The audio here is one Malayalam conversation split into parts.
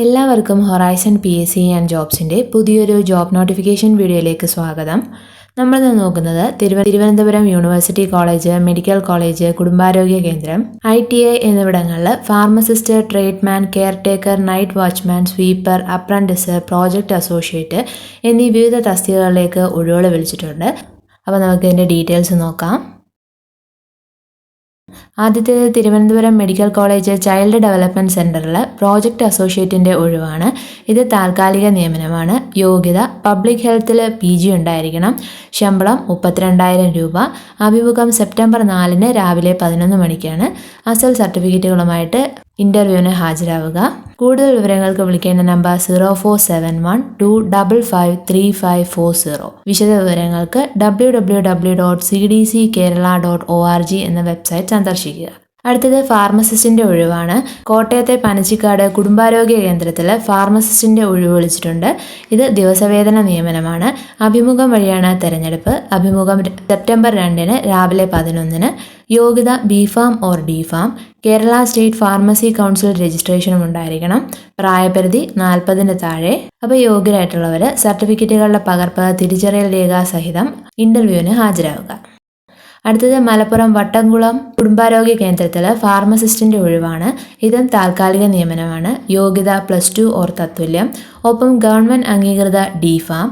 എല്ലാവർക്കും ഹൊറൈസൺ PSC ആൻഡ് ജോബ്സിൻ്റെ പുതിയൊരു ജോബ് നോട്ടിഫിക്കേഷൻ വീഡിയോയിലേക്ക് സ്വാഗതം. നമ്മൾ നോക്കുന്നത് Thiruvananthapuram university college, medical college, കുടുംബാരോഗ്യ കേന്ദ്രം, ITI എന്നിവിടങ്ങളിൽ pharmacist, tradesman, care taker, night watchman, sweeper, apprentice, project associate എന്നീ വിവിധ തസ്തികകളിലേക്ക് ഒഴിവുകൾ വിളിച്ചിട്ടുണ്ട്. അപ്പോൾ നമുക്ക് ഇതിൻ്റെ ഡീറ്റെയിൽസ് നോക്കാം. ആദ്യത്തേത് Thiruvananthapuram medical college child development സെൻറ്ററിൽ പ്രോജക്റ്റ് അസോസിയേറ്റിൻ്റെ ഒഴിവാണ്. ഇത് താൽക്കാലിക നിയമനമാണ്. യോഗ്യത പബ്ലിക് ഹെൽത്തിൽ PG ഉണ്ടായിരിക്കണം. ശമ്പളം 32,000 രൂപ. അഭിമുഖം സെപ്റ്റംബർ 4 രാവിലെ 11 മണിക്കാണ്. അസൽ സർട്ടിഫിക്കറ്റുകളുമായിട്ട് ഇൻ്റർവ്യൂവിന് ഹാജരാവുക. കൂടുതൽ വിവരങ്ങൾക്ക് വിളിക്കേണ്ട നമ്പർ 0471255340. വിശദ വിവരങ്ങൾക്ക് www.cdckerala.org എന്ന വെബ്സൈറ്റ് സന്ദർശിക്കുക. അടുത്തത് ഫാർമസിസ്റ്റിൻ്റെ ഒഴിവാണ്. കോട്ടയത്തെ പനച്ചിക്കാട് കുടുംബാരോഗ്യ കേന്ദ്രത്തിൽ ഫാർമസിസ്റ്റിൻ്റെ ഒഴിവ് വിളിച്ചിട്ടുണ്ട്. ഇത് ദിവസവേതന നിയമനമാണ്. അഭിമുഖം വഴിയാണ് തെരഞ്ഞെടുപ്പ്. അഭിമുഖം സെപ്റ്റംബർ 2 രാവിലെ 11. യോഗ്യത BPharm or DPharm. Kerala state pharmacy council രജിസ്ട്രേഷനും ഉണ്ടായിരിക്കണം. പ്രായപരിധി 40-ന് താഴെ. അപ്പോൾ യോഗ്യരായിട്ടുള്ളവർ സർട്ടിഫിക്കറ്റുകളുടെ പകർപ്പ്, തിരിച്ചറിയൽ രേഖ സഹിതം ഇൻ്റർവ്യൂവിന് ഹാജരാവുക. അടുത്തത് മലപ്പുറം വട്ടംകുളം കുടുംബാരോഗ്യ കേന്ദ്രത്തിൽ ഫാർമസിസ്റ്റിൻ്റെ ഒഴിവാണ്. ഇതും താൽക്കാലിക നിയമനമാണ്. യോഗ്യത +2 ഓർ തത്തുല്യം. ഒപ്പം ഗവൺമെൻറ് അംഗീകൃത DPharm.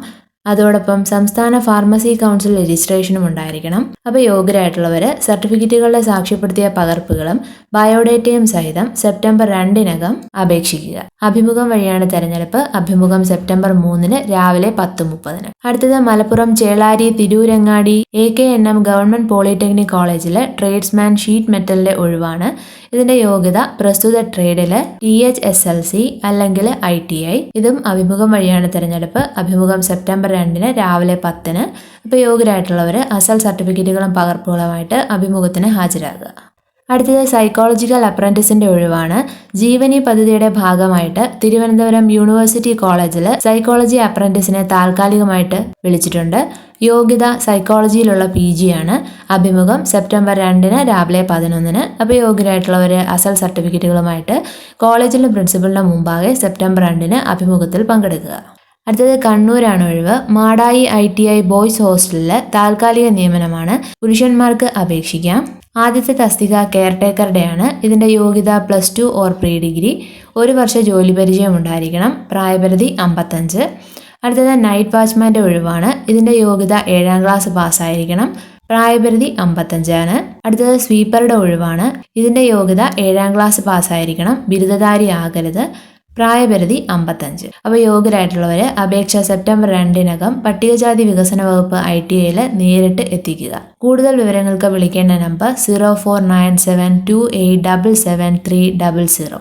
അതോടൊപ്പം സംസ്ഥാന ഫാർമസി കൗൺസിൽ രജിസ്ട്രേഷനും ഉണ്ടായിരിക്കണം. അപ്പോൾ യോഗ്യരായിട്ടുള്ളവർ സർട്ടിഫിക്കറ്റുകളുടെ സാക്ഷ്യപ്പെടുത്തിയ പകർപ്പുകളും ബയോഡേറ്റയും സഹിതം സെപ്റ്റംബർ 2 അപേക്ഷിക്കുക. അഭിമുഖം വഴിയാണ് തെരഞ്ഞെടുപ്പ്. അഭിമുഖം സെപ്റ്റംബർ 3 രാവിലെ 10:30. അടുത്തത് Malappuram Chelari Tirurangadi AKNM government polytechnic കോളേജിലെ ട്രേഡ്സ്മാൻ ഷീറ്റ് മെറ്റലിൻ്റെ ഒഴിവാണ്. ഇതിൻ്റെ യോഗ്യത പ്രസ്തുത ട്രേഡിൽ THSLC അല്ലെങ്കിൽ ITI. ഇതും അഭിമുഖം വഴിയാണ് തെരഞ്ഞെടുപ്പ്. അഭിമുഖം സെപ്റ്റംബർ 2 രാവിലെ 10. അപ്പോൾ യോഗ്യരായിട്ടുള്ളവർ അസൽ സർട്ടിഫിക്കറ്റുകളും പകർപ്പുകളുമായിട്ട് അഭിമുഖത്തിന് ഹാജരാകുക. അടുത്തത് സൈക്കോളജിക്കൽ അപ്രന്റീസിൻ്റെ ഒഴിവാണ്. ജീവനി പദ്ധതിയുടെ ഭാഗമായിട്ട് തിരുവനന്തപുരം യൂണിവേഴ്സിറ്റി കോളേജിൽ സൈക്കോളജി അപ്രന്റീസിനെ താൽക്കാലികമായിട്ട് വിളിച്ചിട്ടുണ്ട്. യോഗ്യത സൈക്കോളജിയിലുള്ള PG ആണ്. അഭിമുഖം സെപ്റ്റംബർ 2 രാവിലെ 11. അപ്പോൾ യോഗ്യരായിട്ടുള്ളവർ അസൽ സർട്ടിഫിക്കറ്റുകളുമായിട്ട് കോളേജിലെ പ്രിൻസിപ്പലിൻ്റെ മുമ്പാകെ സെപ്റ്റംബർ 2 അഭിമുഖത്തിൽ പങ്കെടുക്കുക. അടുത്തത് കണ്ണൂരാണ് ഒഴിവ്. മാടായി ITI ബോയ്സ് ഹോസ്റ്റലിൽ താൽക്കാലിക നിയമനമാണ്. പുരുഷന്മാർക്ക് അപേക്ഷിക്കാം. ആദ്യത്തെ തസ്തിക കെയർ ടേക്കറുടെയാണ്. ഇതിൻ്റെ യോഗ്യത +2 ഓർ പ്രീ ഡിഗ്രി. 1 വർഷ ജോലി പരിചയം ഉണ്ടായിരിക്കണം. പ്രായപരിധി 55. അടുത്തത് നൈറ്റ് വാച്ച്മാൻ്റെ ഒഴിവാണ്. ഇതിൻ്റെ യോഗ്യത 7ാം ക്ലാസ് പാസ്സായിരിക്കണം. പ്രായപരിധി 55. അടുത്തത് സ്വീപ്പറുടെ ഒഴിവാണ്. ഇതിൻ്റെ യോഗ്യത 7ാം ക്ലാസ് പാസ്സായിരിക്കണം. ബിരുദധാരി ആകരുത്. പ്രായപരിധി 55. അപ്പോൾ യോഗ്യരായിട്ടുള്ളവർ അപേക്ഷ സെപ്റ്റംബർ 2 പട്ടികജാതി വികസന വകുപ്പ് ITIയിൽ നേരിട്ട് എത്തിക്കുക. കൂടുതൽ വിവരങ്ങൾക്ക് വിളിക്കേണ്ട നമ്പർ 049728777300.